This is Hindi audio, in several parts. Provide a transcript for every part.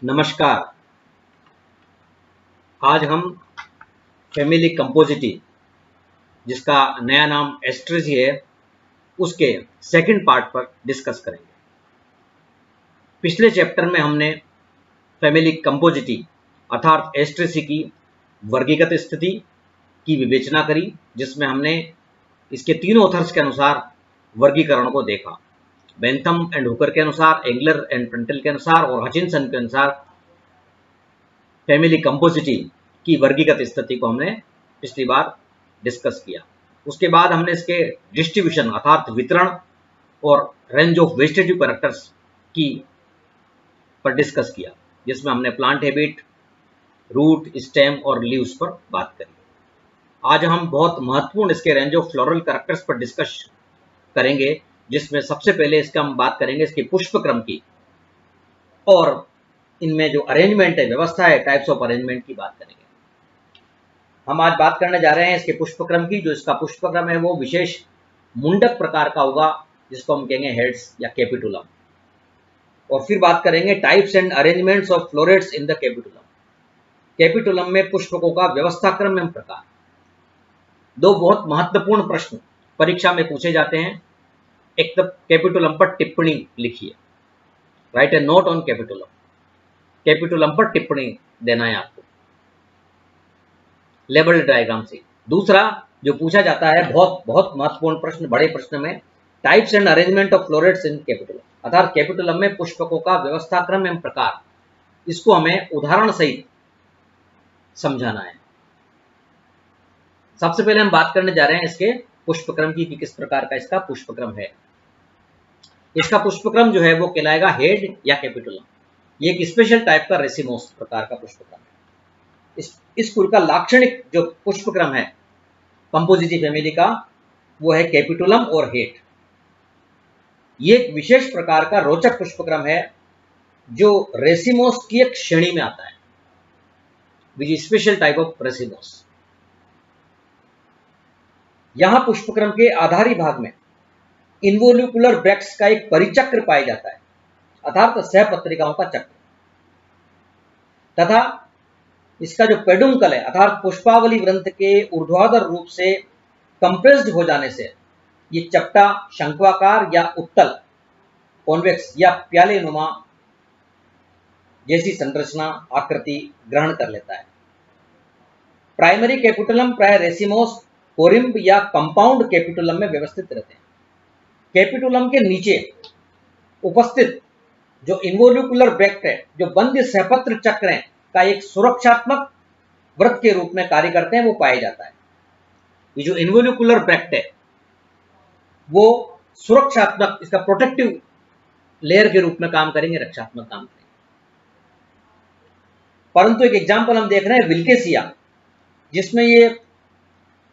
नमस्कार। आज हम फैमिली कंपोजिटी, जिसका नया नाम एस्ट्रेसी है, उसके सेकंड पार्ट पर डिस्कस करेंगे। पिछले चैप्टर में हमने फैमिली कंपोजिटी अर्थात एस्ट्रेसी की वर्गीकृत स्थिति की विवेचना करी, जिसमें हमने इसके तीनों ऑथर्स के अनुसार वर्गीकरण को देखा। बेंथम एंड हुकर के अनुसार, एंगलर एंड प्रेंटल के अनुसार और हचिनसन के अनुसार फैमिली कंपोजिटी की वर्गीकृत स्थिति को हमने पिछली बार डिस्कस किया। उसके बाद हमने इसके डिस्ट्रीब्यूशन अर्थात वितरण और रेंज ऑफ वेजिटेटिव कैरेक्टर्स की पर डिस्कस किया, जिसमें हमने प्लांट हैबिट, रूट, स्टेम और लीव्स पर बात करी। आज हम बहुत महत्वपूर्ण इसके रेंज ऑफ फ्लोरल कैरेक्टर्स पर डिस्कस करेंगे, जिसमें सबसे पहले इसका हम बात करेंगे इसके पुष्पक्रम की, और इनमें जो अरेंजमेंट है, व्यवस्था है, टाइप्स ऑफ अरेंजमेंट की बात करेंगे। हम आज बात करने जा रहे हैं इसके पुष्पक्रम की। जो इसका पुष्पक्रम है वो विशेष मुंडक प्रकार का होगा, जिसको हम कहेंगे हेड्स या कैपिटुलम। और फिर बात करेंगे types and arrangements of florets in the capitulum. Capitulum में पुष्पकों का व्यवस्थाक्रम एवं प्रकार। दो बहुत महत्वपूर्ण प्रश्न परीक्षा में पूछे जाते हैं। एक तो कैपिटुलम पर टिप्पणी लिखिए, right A note on capitulum. Capitulum पर टिप्पणी देना है आपको लेबल डायग्राम से। दूसरा जो पूछा जाता है, बहुत बहुत महत्वपूर्ण प्रश्न बड़े प्रश्न में, types and arrangement of florets in capitulum, अर्थात कैपिटुलम में पुष्पकों का व्यवस्थाक्रम एवं प्रकार। इसको हमें उदाहरण सहित समझाना है। सबसे पहले हम बात करने जा रहे हैं इसके पुष्पक्रम की कि किस प्रकार का इसका पुष्पक्रम है। इसका पुष्पक्रम जो है वो कहलाएगा हेड या कैपिटुलम। ये एक स्पेशल टाइप का रेसिमोस प्रकार का पुष्पक्रम है। इस कुल का लाक्षणिक जो पुष्पक्रम है कंपोजिटी फैमिली का, वो है कैपिटुलम और हेड। ये एक विशेष प्रकार का रोचक पुष्पक्रम है जो रेसिमोस की एक श्रेणी में आता है, विच स्पेशल टाइप ऑफ रेसिमोस। यहां पुष्पक्रम के आधारी भाग में इन्वोल्यूकुलर ब्रैक्ट्स का एक परिचक्र पाया जाता है, अर्थात सहपत्रिकाओं का चक्र, तथा इसका जो पेडुंकल है अर्थात पुष्पावली वृंत के ऊर्ध्वाधर रूप से कंप्रेस्ड हो जाने से ये चपटा, शंक्वाकार या उत्तल, कॉन्वेक्स या प्याले नुमा जैसी संरचना आकृति ग्रहण कर लेता है। प्राइमरी कैपिटुलम प्राय रेसिमोस, कोरिम्ब या कंपाउंड कैपिटुलम में व्यवस्थित रहते हैं। कैपिटुलम के नीचे उपस्थित जो इन्वोल्यूकुलर ब्रैक्ट है, जो बंद सहपत्र चक्र है, का एक सुरक्षात्मक वृत्त के रूप में कार्य करते हैं, वो पाया जाता है। ये जो इन्वोल्यूकुलर ब्रैक्ट है वो सुरक्षात्मक, इसका प्रोटेक्टिव लेयर के रूप में काम करेंगे, रक्षात्मक काम करेंगे। परंतु एक एग्जाम्पल हम देख रहे हैं विल्केसिया, जिसमें ये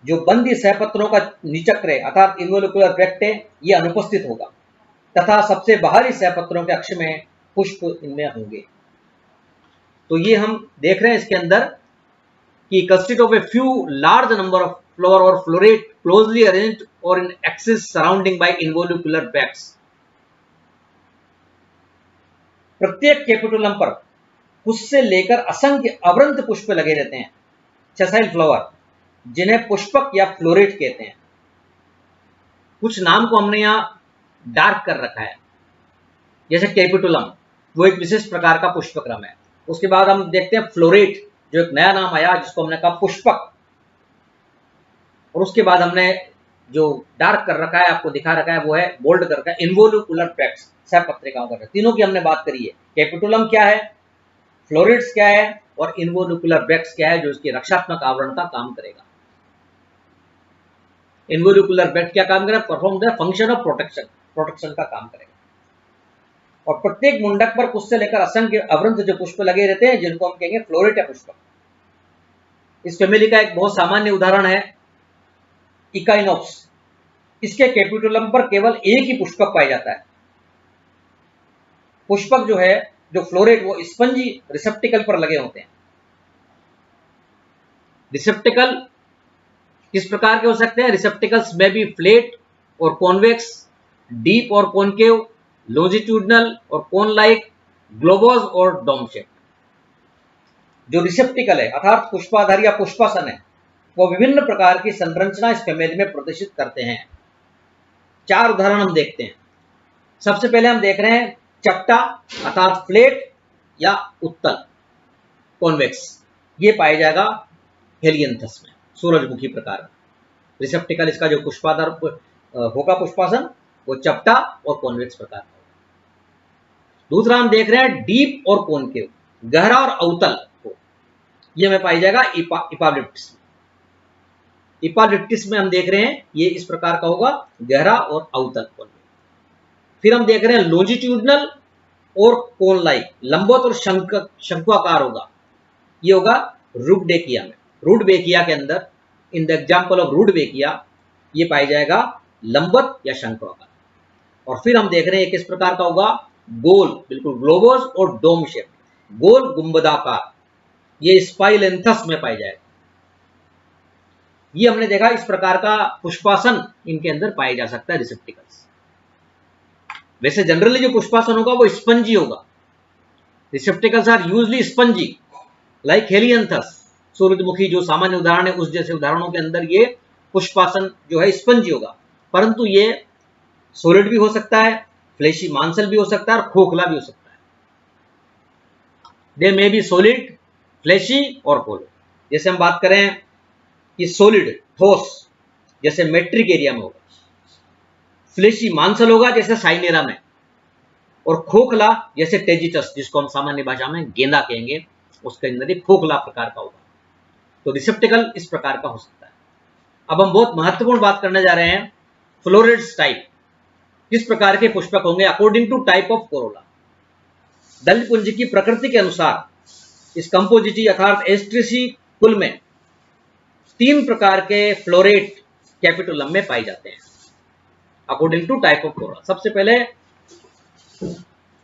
जो बंदी सहपत्रों का निचक्र है अर्थात इन्वोल्यूकुलर ब्रैक्ट है, ये अनुपस्थित होगा, तथा सबसे बाहरी सहपत्रों के अक्ष में पुष्प इनमें होंगे। तो ये हम देख रहे हैं इसके अंदर कि consist of a few large number of floor और फ्लोरेट क्लोजली अरेंज्ड और इन एक्सिस सराउंडिंग बाय इन्वोल्यूकुलर ब्रैक्ट्स। प्रत्येक कैपिटुलम पर कुछ से लेकर असंख्य अवृंत पुष्प लगे रहते हैं, सेसाइल फ्लावर, जिन्हें पुष्पक या फ्लोरेट कहते हैं। कुछ नाम को हमने यहां डार्क कर रखा है, जैसे कैपिटुलम, वो एक विशेष प्रकार का पुष्पक्रम है। उसके बाद हम देखते हैं फ्लोरेट, जो एक नया नाम आया जिसको हमने कहा पुष्पक। और उसके बाद हमने जो डार्क कर रखा है, आपको दिखा रखा है, वो है बोल्ड कर रखा है इन्वोल्यूकुलर ब्रैक्ट्स, सहपत्रिकाओं का। तीनों की हमने बात करी है। कैपिटुलम क्या है, फ्लोरेट्स क्या है और इन्वोल्यूकुलर ब्रैक्ट्स क्या है, जो इसके रक्षात्मक आवरण का काम करेगा। इन्वोल्यूकुलर ब्रैक्ट क्या काम करेगा, perform the function of protection, protection का काम करेगा। और प्रत्येक मुंडक पर कुछ से लेकर असंख्य अवृंत जो पुष्प लगे रहते हैं, जिनको हम कहेंगे फ्लोरेट या पुष्पक। इस फैमिली का एक बहुत सामान्य उदाहरण है इकाइनोप्स। इसके कैपिटुलम पर केवल एक ही पुष्पक पाया जाता है। पुष्पक जो है, जो फ्लोरेट, वो स्पंजी रिसेप्टिकल पर लगे होते हैं। रिसेप्टिकल किस प्रकार के हो सकते हैं? रिसेप्टिकल्स में बी फ्लैट और कॉन्वेक्स, डीप और कॉनकेव, लॉन्जिट्यूडनल और कोन लाइक, ग्लोबोज और डोम शेप। जो रिसेप्टिकल है अर्थात पुष्पाधार या पुष्पासन है, वो विभिन्न प्रकार की संरचना इस फैमिली में प्रदर्शित करते हैं। 4 उदाहरण हम देखते हैं। सबसे पहले हम देख रहे हैं चपटा अर्थात फ्लैट या उत्तल कॉन्वेक्स, ये पाया जाएगा हेलियंथस में, सूरजमुखी प्रकार में। रिसेप्टिकल इसका जो पुष्पाधार होगा पुष्पासन, वो चपटा और कॉन्वेक्स प्रकार का होगा। दूसरा हम देख रहे हैं डीप और कॉनकेव, गहरा और अवतल को, ये हमें पाई जाएगा इपालिप्टिस। इपालिप्टिस में हम देख रहे हैं ये इस प्रकार का होगा, गहरा और अवतल कॉन्वेक्स। फिर हम देख रहे हैं लॉन्जिट्यूडनल और कोन लाइक, लंबवत और शंक्वाकार होगा, ये होगा रुडबेकिया में। रुडबेकिया के अंदर in the example of rudbeckia ये पाया जाएगा लंबवत या शंक्वाकार। और फिर हम देख रहे हैं किस प्रकार का होगा, गोल बिल्कुल ग्लोबस और डोम शेप, गोल गुंबदाकार, ये स्पाइलेंथस में पाया जाएगा। ये हमने देखा इस प्रकार का पुष्पासन इनके अंदर पाया जा सकता है रिसेप्टिकल्स। वैसे जनरली जो पुष्पासन होगा वो स्पंजी होगा। Receptacles are usually spongy like helianthus, सूरजमुखी जो सामान्य उदाहरण है उस जैसे उदाहरणों के अंदर ये पुष्पासन जो है स्पंजी होगा, परंतु ये सॉलिड भी हो सकता है, फ्लेशी मांसल भी हो सकता है और खोखला भी हो सकता है। दे मे बी सॉलिड, फ्लेशी और होलो। जैसे हम बात करें कि सॉलिड ठोस जैसे मेट्रिक एरिया में होगा, फ्लेशी मांसल होगा जैसे साइनेरा में, और खोखला जैसे टेजिटस जिसको हम सामान्य भाषा में गेंदा कहेंगे, उसके अंदर एक खोखला प्रकार का होगा। तो रिसेप्टिकल इस प्रकार का हो सकता है। अब हम बहुत महत्वपूर्ण बात करने जा रहे हैं, फ्लोरेट्स टाइप किस प्रकार के पुष्पक होंगे according to type of corolla. दलपुंज की प्रकृति के अनुसार इस कंपोजिटी अर्थात एस्ट्रेसी कुल में 3 प्रकार के फ्लोरेट कैपिटुलम में पाए जाते हैं according to type of corolla. सबसे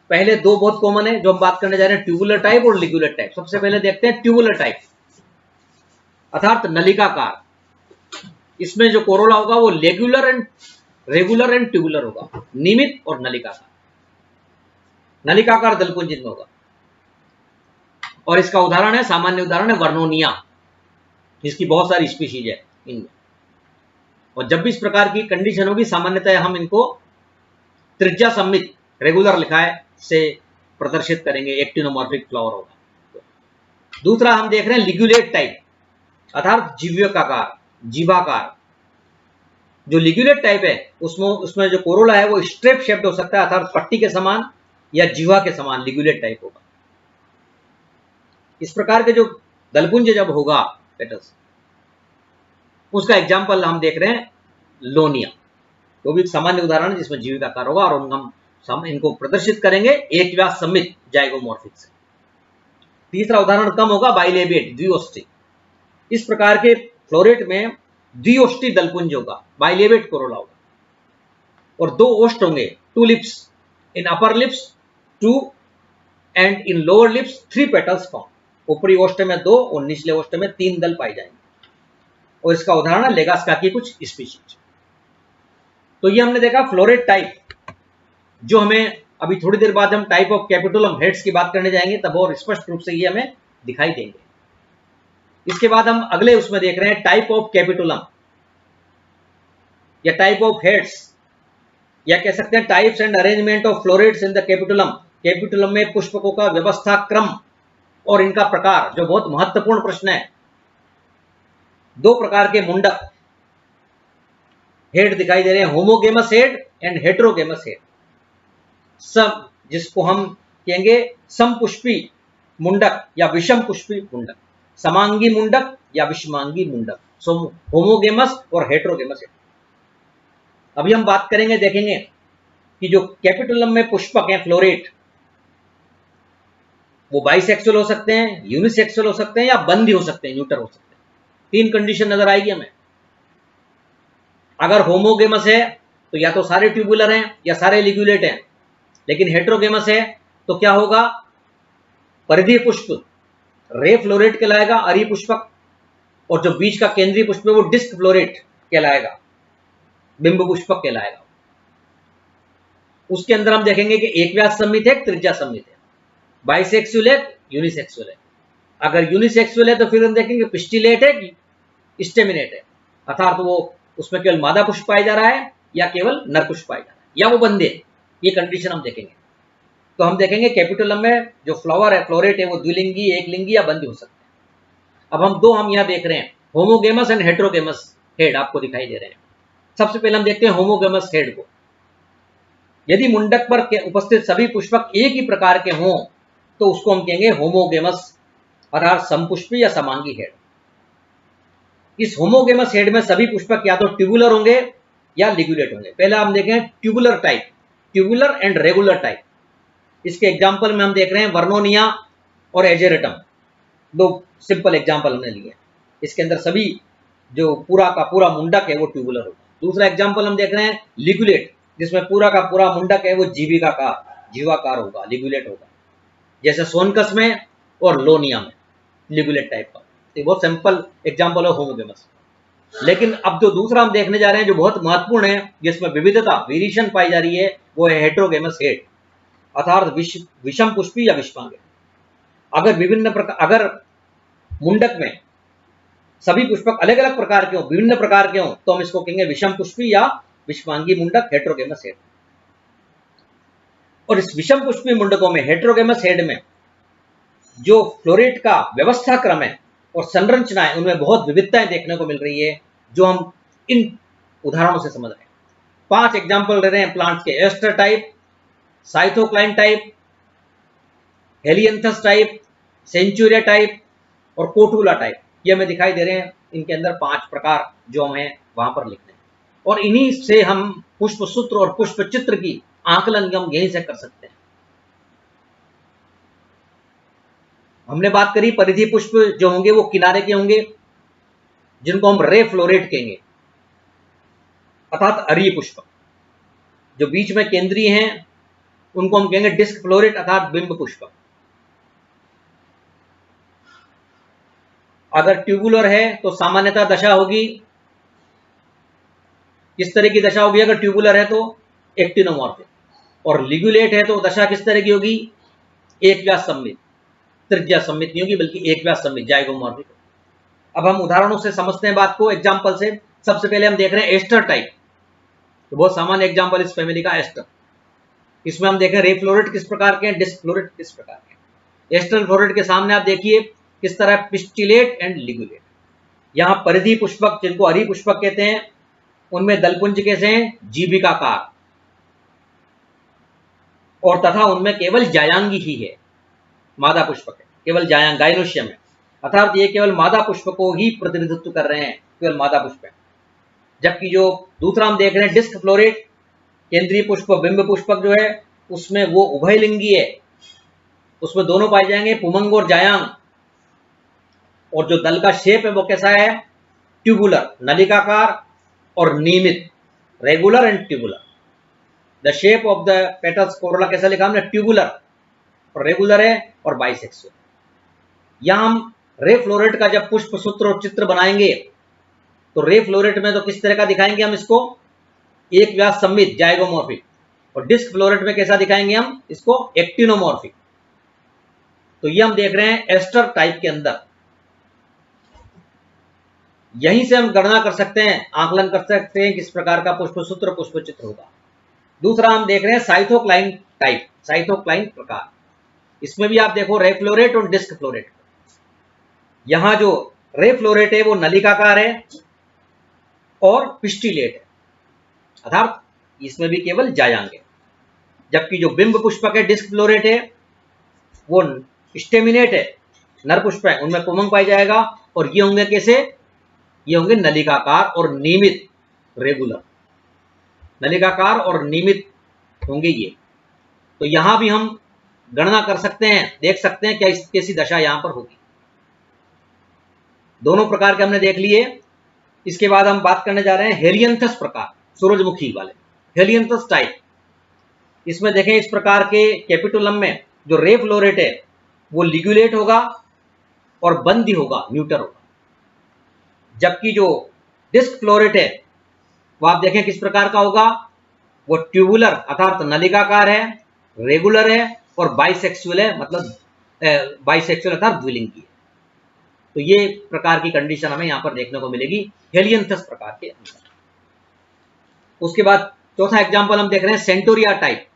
पहले 2 बहुत कॉमन है जो हम बात करने जा रहे हैं, ट्यूबुलर टाइप और लिग्यूलर टाइप। सबसे पहले देखते हैं ट्यूबुलर टाइप अर्थात नलिकाकार। इसमें जो कोरोला होगा वो रेगुलर एंड ट्यूबुलर होगा, नियमित और नलिकाकार। नलिकाकार दलपुंज में होगा और इसका उदाहरण है, सामान्य उदाहरण है वर्नोनिया, इसकी बहुत सारी स्पीशीज है इनमें। और जब भी इस प्रकार की कंडीशन होगी सामान्यतः हम इनको त्रिज्या सम्मित रेगुलर लिखा है से प्रदर्शित करेंगे, एक्टिनोमॉर्फिक फ्लावर होगा। दूसरा हम देख रहे हैं लिग्यूलेट टाइप अर्थात जीव्यकाकार, जीवाकार। जो लिग्यूलेट टाइप है उसमें जो कोरोला है वो स्ट्रेप शेप्ड हो सकता है अर्थात पट्टी के समान या जीवा के समान लिग्यूलेट टाइप होगा। इस प्रकार के जो दलपुंज जब होगा पेटल्स, उसका एग्जाम्पल हम देख रहे हैं लोनिया, वो भी सामान्य उदाहरण है जिसमें जीविकाकार होगा और हम इनको प्रदर्शित करेंगे एक व्यास सम्मित जाइगोमॉर्फिक से। तीसरा उदाहरण कम होगा बाइलेबिएट, द्विओष्टी। इस प्रकार के फ्लोरेट में द्विओष्टी दलपुंज होगा, बाइलेबिएट कोरोला होगा, और 2 ओष्ट होंगे, 2 lips, in upper lips 2 and in lower lips 3 petals form. ऊपरी ओष्ट में 2 और निचले ओष्ट में 3 दल पाए जाएंगे, और इसका उदाहरण है लेगास्का की कुछ स्पीशीज। तो ये हमने देखा फ्लोरेट टाइप, जो हमें अभी थोड़ी देर बाद हम टाइप ऑफ कैपिटुलम हेड्स की बात करने जाएंगे तब और स्पष्ट रूप से ये हमें दिखाई देंगे। इसके बाद हम अगले उसमें देख रहे हैं टाइप ऑफ कैपिटुलम या टाइप ऑफ हेड्स, या कह सकते हैं types and arrangement of florets in the capitulum. Capitulum में पुष्पकों का व्यवस्था क्रम और इनका प्रकार, जो बहुत महत्वपूर्ण प्रश्न है। 2 प्रकार के मुंडक हेड दिखाई दे रहे हैं, होमोगेमस हेड एंड हेटेरोगेमस हेड। सब जिसको हम कहेंगे समपुष्पी मुंडक या विषम पुष्पी मुंडक, समांगी मुंडक या विषमांगी मुंडक, सो होमोगेमस और हेटेरोगेमस हेड। अभी हम बात करेंगे, देखेंगे कि जो कैपिटुलम में पुष्पक हैं फ्लोरेट, वो बाइसेक्सुअल हो सकते हैं, यूनिसेक्सुअल हो सकते हैं या बंद हो सकते हैं, न्यूटर हो सकते हैं। 3 कंडीशन नजर आएगी हमें। अगर होमोगेमस है तो या तो सारे ट्यूबुलर हैं या सारे लिग्यूलेट हैं, लेकिन हेटेरोगेमस है तो क्या होगा, परिधीय पुष्प रे फ्लोरेट कहलाएगा, अरी पुष्पक, और जो बीच का केंद्रीय पुष्प है वो डिस्क फ्लोरेट कहलाएगा, बिंब पुष्पक कहलाएगा। उसके अंदर हम देखेंगे कि एक व्यास सम्मित है, त्रिज्या सम्मित है, बाइसेक्सुअल है, यूनिसेक्सुअल है। अगर यूनिसेक्सुअल है तो फिर हम देखेंगे पिस्टिलेट है कि स्टेमिनेट है, अर्थात वो उसमें केवल मादा पुष्प पाया जा रहा है या केवल नर पुष्प पाया जा रहा है या वो बंदे, ये कंडीशन हम देखेंगे। तो हम देखेंगे कैपिटुलम में जो फ्लावर है, फ्लोरेट है, वो द्विलिंगी, एक लिंगी या बंदी हो सकते हैं। अब हम यहाँ देख रहे हैं, होमोगेमस एंड हेटेरोगेमस हेड आपको दिखाई दे रहे हैं। सबसे पहले हम देखते हैं होमोगेमस हेड को। यदि मुंडक पर उपस्थित सभी पुष्पक एक ही प्रकार के हों तो उसको हम कहेंगे होमोगेमस, अर्थात समपुष्पी या समांगी हेड। इस होमोगेमस हेड में सभी पुष्पक या तो ट्यूबुलर होंगे या लिगुलेट होंगे। पहले हम देखें tubular type, tubular and regular type. इसके एग्जाम्पल में हम देख रहे हैं वर्नोनिया और एजेरेटम, दो सिंपल एग्जाम्पल हमने लिए। इसके अंदर सभी जो पूरा का पूरा मुंडक है वो ट्यूबुलर होगा। दूसरा एग्जाम्पल हम देख रहे हैं लिगुलेट, जिसमें पूरा का पूरा मुंडक है वो जीवाकार होगा, लिगुलेट होगा, जैसे सोनकस में और लोनिया में लिगुलेट टाइप का। ये बहुत सिंपल एग्जाम्पल है होमोगेमस। लेकिन अब जो दूसरा हम देखने जा रहे हैं जो बहुत महत्वपूर्ण है, जिसमें विविधता वेरिएशन पाई जा रही है, वो है हेटेरोगेमस हेड, अर्थात विषम पुष्पी या विषमांगी। अगर मुंडक में सभी पुष्पक अलग अलग प्रकार के हों, विभिन्न प्रकार के हों, तो हम इसको कहेंगे विषम पुष्पी या विषमांगी मुंडक, हेटेरोगेमस हेड। और इस विषम पुष्पी मुंडकों में, हेटेरोगेमस हेड में, जो फ्लोरेट का व्यवस्था क्रम है और संरचना है, उनमें बहुत विविधताएं देखने को मिल रही है, जो हम इन उदाहरणों से समझ रहे हैं। 5 एग्जाम्पल ले रहे हैं प्लांट्स के: Aster type, Cythocline type, Helianthus type, Centaurea type और कोटुला टाइप। ये हमें दिखाई दे रहे हैं। इनके अंदर 5 प्रकार जो हमें वहां पर लिखने हैं, और इन्हीं से हम पुष्प सूत्र और पुष्प चित्र की आकलन हम यहीं से कर सकते हैं। हमने बात करी परिधि पुष्प जो होंगे वो किनारे के होंगे, जिनको हम रे फ्लोरेट कहेंगे, अर्थात अरीय पुष्प। जो बीच में केंद्रीय हैं उनको हम कहेंगे डिस्क फ्लोरेट, अर्थात बिंब पुष्प। अगर ट्यूबुलर है तो सामान्यतः दशा होगी, किस तरह की दशा होगी? अगर ट्यूबुलर है तो एक्टिनोमॉर्फिक, और लिगुलेट है तो दशा किस तरह की होगी? एक व्यास सममित, त्रिज्या सममित नहीं होगी बल्कि एक व्यास सममित, जाइगोमॉर्फिक। अब हम उदाहरणों से समझते हैं बात को, एग्जाम्पल से। सबसे पहले हम देख रहे हैं एस्टर टाइप, तो बहुत सामान्य एग्जाम्पल इस फैमिली का एस्टर। इसमें हम देखें रे फ्लोरेट किस प्रकार के हैं, डिस्क फ्लोरेट किस प्रकार के हैं। एस्टर फ्लोरेट के सामने आप देखिए किस तरह पिस्टिलेट एंड लिगुलेट। यहाँ परिधि पुष्पक, जिनको अरीय पुष्पक कहते हैं, उनमें दलपुंज कैसे हैं? जीविकाकार, और तथा उनमें केवल जायांगी ही है, मादा पुष्पक है, केवल जायांग, गाइनोशियम है, अर्थात ये केवल मादा पुष्प को ही प्रतिनिधित्व कर रहे हैं, केवल मादा पुष्प है। जबकि जो दूसरा हम देख रहे हैं डिस्क फ्लोरेट, केंद्रीय पुष्प, बिंब पुष्पक जो है, उसमें वो उभयलिंगी है, उसमें दोनों पाए जाएंगे, पुमंग और जायांग। और जो दल का शेप है वो कैसा है? ट्यूबुलर, नलिकाकार और नियमित, regular and tubular. The shape of the petals, Corolla कैसा लिखा हमने? ट्यूबुलर, और रेगुलर है और बाइसेक्सुअल। यहां हम रे फ्लोरेट का जब पुष्प सूत्र और चित्र बनाएंगे तो रे फ्लोरेट में तो किस तरह का दिखाएंगे हम इसको? एक व्यास सममित, जाइगोमॉर्फिक। और डिस्क फ्लोरेट में कैसा दिखाएंगे हम इसको? एक्टिनोमॉर्फिक। तो ये हम देख रहे हैं एस्टर टाइप के अंदर। यहीं से हम गणना कर सकते हैं, आकलन कर सकते हैं किस प्रकार का पुष्प सूत्र, पुष्प चित्र होगा। दूसरा हम देख रहे हैं साइथोक्लाइन टाइप, साइथोक्लाइन प्रकार। इसमें भी आप देखो रे फ्लोरेट और डिस्क फ्लोरेट। यहां जो रे फ्लोरेट है वो नलिकाकार है और पिस्टिलेट है, अर्थात इसमें भी केवल जायांग है। जबकि जो बिंब पुष्पक है, डिस्क फ्लोरेट है, वो स्टेमिनेट है, नर पुष्प है, उनमें पुमंग पाई जाएगा। और ये होंगे कैसे? ये होंगे नलिकाकार और नियमित, रेगुलर, नलिकाकार और नियमित होंगे ये। तो यहां भी हम गणना कर सकते हैं, देख सकते हैं क्या कैसी दशा यहां पर होगी। दोनों प्रकार के हमने देख लिए। इसके बाद हम बात करने जा रहे हैं हेलियंथस प्रकार, सूरजमुखी वाले, हेलियंथस टाइप। इसमें देखें इस प्रकार के कैपिटुलम में जो रे फ्लोरेट है वो लिगुलेट होगा और बंदी होगा, न्यूटर होगा। जबकि जो डिस्क फ्लोरेट है वो आप देखें किस प्रकार का होगा? वो ट्यूबुलर, अर्थात नलिकाकार है, रेगुलर है और बाइसेक्सुअल है, मतलब बाइसेक्सुअल अर्थात द्विलिंगी है। तो ये प्रकार की कंडीशन हमें यहाँ पर देखने को मिलेगी हेलियंथस प्रकार के अंदर। उसके बाद चौथा एग्जाम्पल हम देख रहे हैं सेंटोरिया टाइप,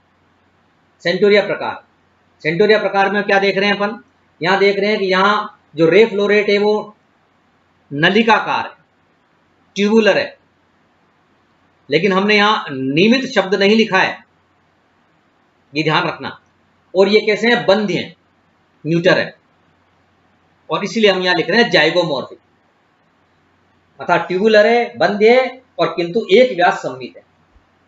सेंटोरिया प्रकार। सेंटोरिया प्रकार में क्या देख रहे हैं अपन, यहाँ देख रहे हैं कि यहाँ जो रे फ्लो रेट है वो नलिकाकार है, ट्यूबुलर है, लेकिन हमने यहां नियमित शब्द नहीं लिखा है, ये ध्यान रखना। और ये कैसे हैं, बंध हैं, न्यूटर है, और इसीलिए हम यहां लिख रहे हैं जाइगोमॉर्फिक, अर्थात ट्यूबुलर है, बंध है, और किंतु एक व्यास सम्मित है,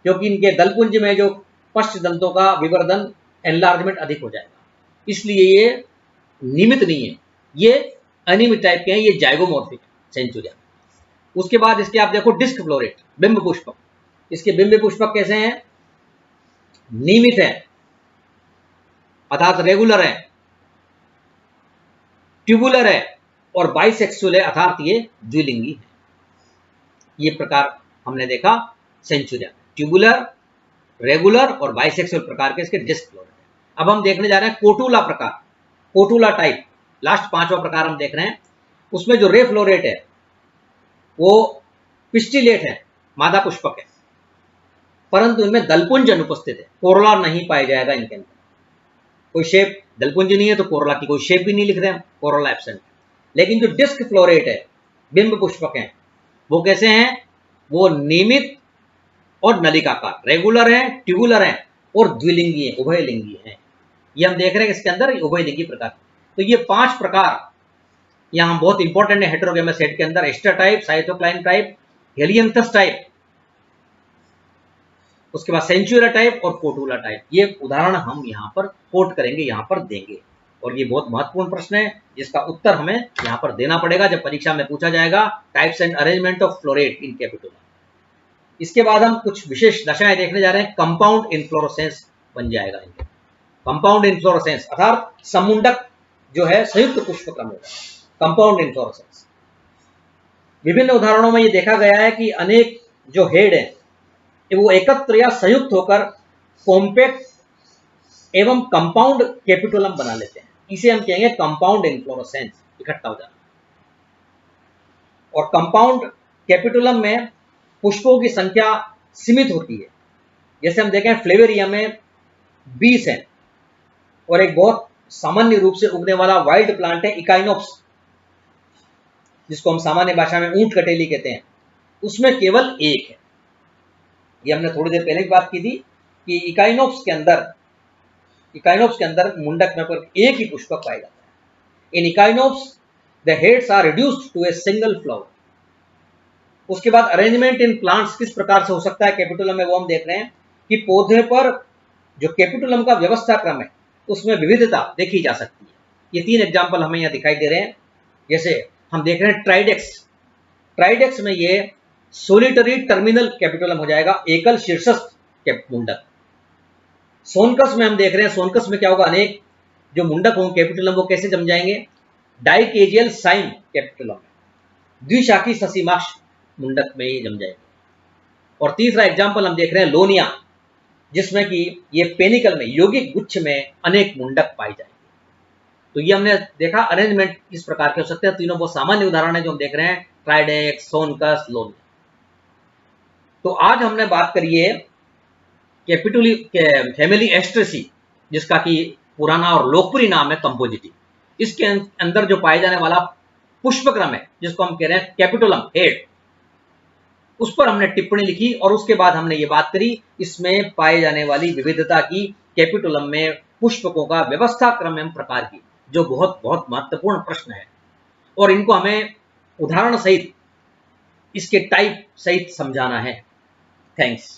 क्योंकि इनके दलपुंज में जो पश्च दंतों का विवर्धन एनलार्जमेंट अधिक हो जाएगा, इसलिए ये नियमित नहीं है, ये अनियमित टाइप के हैं, ये जाइगोमॉर्फिक सेंचुरिया। उसके बाद इसके आप देखो डिस्क फ्लोरेट, बिंब पुष्पक। इसके बिंब पुष्पक कैसे हैं, नियमित है, अर्थात रेगुलर है, ट्यूबुलर है, और बाइसेक्सुअल है, अर्थात ये द्विलिंगी है। ये प्रकार हमने देखा सेंचुरिया, ट्यूबुलर, रेगुलर और बाइसेक्सुअल प्रकार के इसके डिस्क फ्लोरेट है। अब हम देखने जा रहे हैं कोटुला प्रकार, कोटुला टाइप, लास्ट पांचवा प्रकार हम देख रहे हैं। उसमें जो रे फ्लोरेट है वो पिस्टिलेट है, मादा पुष्पक है, परंतु इनमें दलपुंज अनुपस्थित है, कोरोला नहीं पाया जाएगा इनके अंदर, कोई शेप, दलपुंज नहीं है तो कोरोला की कोई शेप भी नहीं लिख रहे हैं, कोरोला एब्सेंट। लेकिन जो डिस्क फ्लोरेट है, बिंब पुष्पक हैं, वो कैसे हैं, वो नियमित और नलिकाकार, रेगुलर है, ट्यूबुलर है, और द्विलिंगी है, उभयलिंगी है। ये हम देख रहे हैं इसके अंदर उभयलिंगी प्रकार। तो ये 5 प्रकार यहां बहुत इंपॉर्टेंट है हेटेरोगेमस हेड के अंदर, Aster type, Cythocline type, Helianthus type, उसके बाद सेंचुरिया टाइप और कोटुला टाइप। ये उदाहरण हम यहां पर कोट करेंगे, यहां पर देंगे, और ये बहुत महत्वपूर्ण प्रश्न है जिसका उत्तर हमें यहां पर देना पड़ेगा जब परीक्षा में पूछा जाएगा, types and arrangement of floret in capitulum. इसके बाद हम कुछ विशेष दशाएं देखने जा रहे हैं, कंपाउंड इन्फ्लोरेसेंस बन जाएगा इनके, कंपाउंड इन्फ्लोरेसेंस अर्थात समुंडक जो है संयुक्त पुष्पक्रम होगा, कंपाउंड इन्फ्लोरेसेंस। विभिन्न उदाहरणों में यह देखा गया है कि अनेक जो हेड है वो एकत्र या संयुक्त होकर कॉम्पैक्ट एवं कंपाउंड कैपिटुलम बना लेते हैं, इसे हम कहेंगे कंपाउंड इन्फ्लोरेसेंस, इकट्ठा हो जाना। और कंपाउंड कैपिटुलम में पुष्पों की संख्या सीमित होती है, जैसे हम देखें फ्लेवेरिया में 20 है, और एक बहुत सामान्य रूप से उगने वाला वाइल्ड प्लांट है इकाइनोप्स, जिसको हम सामान्य भाषा में ऊंट कटेली कहते हैं, उसमें केवल एक है। ये हमने थोड़ी देर पहले भी बात की थी कि इकाइनोप्स के अंदर मुंडक में पर एक ही पुष्पक पाया जाता है। In Echinops the heads are reduced to a single flower. उसके बाद अरेंजमेंट इन प्लांट्स किस प्रकार से हो सकता है कैपिटुलम में, वो हम देख रहे हैं कि पौधे पर जो कैपिटुलम का व्यवस्था क्रम है उसमें विविधता देखी जा सकती है। ये 3 एग्जाम्पल हमें यहाँ दिखाई दे रहे हैं। जैसे हम देख रहे हैं ट्राइडेक्स में ये सोलिटरी टर्मिनल कैपिटुलम हो जाएगा, एकल शीर्षस्थ मुंडक। सोनकस में हम देख रहे हैं, सोनकस में क्या होगा, अनेक जो मुंडक होंगे कैपिटुलम वो कैसे जम जाएंगे, डाइकेजियल साइन कैपिटुलम में, द्विशाखी ससीमाक्ष मुंडक में ये जम जाएंगे। और तीसरा एग्जाम्पल हम देख रहे हैं लोनिया, जिसमें कि ये पेनिकल में, यौगिक गुच्छ में अनेक मुंडक पाए जाएंगे। तो ये हमने देखा अरेंजमेंट किस प्रकार के हो सकते हैं। तीनों बहुत सामान्य उदाहरण है जो हम देख रहे हैं, ट्राइडेक्स, सोनकस, लोनिया। तो आज हमने बात करी है कैपिटुली फैमिली एस्ट्रेसी, जिसका कि पुराना और लोकप्रिय नाम है कंपोजिटी। इसके अंदर जो पाए जाने वाला पुष्पक्रम है जिसको हम कह रहे हैं कैपिटुलम हेड, उस पर हमने टिप्पणी लिखी, और उसके बाद हमने ये बात करी इसमें पाए जाने वाली विविधता की, कैपिटुलम में पुष्पकों का व्यवस्था क्रम एवं प्रकार की, जो बहुत बहुत महत्वपूर्ण प्रश्न है, और इनको हमें उदाहरण सहित इसके टाइप सहित समझाना है। थैंक्स।